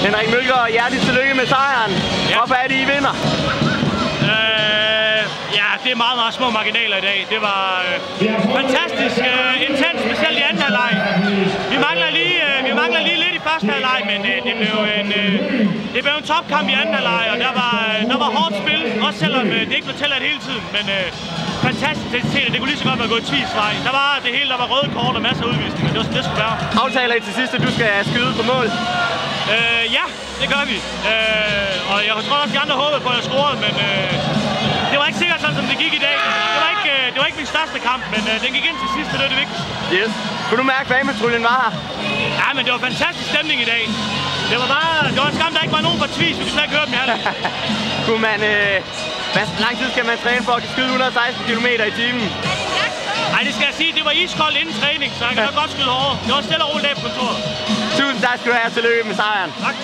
Henrik Mølgaard, hjertelig tillykke med sejren. Ja. Hvorfor er det, I vinder? Ja, det er meget, meget små marginaler i dag. Det var fantastisk intens, specielt i anden halvleg. Vi mangler lige lidt i første halvleg, men det blev en topkamp i anden halvleg, og der var hårdt spil, også selvom det ikke blev tilladt hele tiden. Men fantastisk intensitet, det kunne lige så godt være gået tvisvej. Der var det hele, der var røde kort og masser af udvisninger. Det var det skulle være. Aftaler I til sidst, at du skal skyde på mål? Ja, det gør vi. Og jeg tror også, de andre håbede på, at jeg scorede, men det var ikke sikkert sådan, som det gik i dag. Det var ikke min største kamp, men den gik ind til sidst, og det er det vigtigste. Yes. Kunne du mærke, at fanpatruljen var her? Ja, men det var fantastisk stemning i dag. Det var en skam, der ikke var nogen for Tvis. Vi kunne slet ikke høre dem i halv. Kunne man... Hvor lang tid skal man træne for at kan skyde 116 km i timen? Nej, det skal jeg sige. Det var iskoldt inden træning, så jeg kan godt skyde hårdere. Det var stille og roligt af på kontoret. Tusind tak skal du have. Tillykke med sejren. Tak.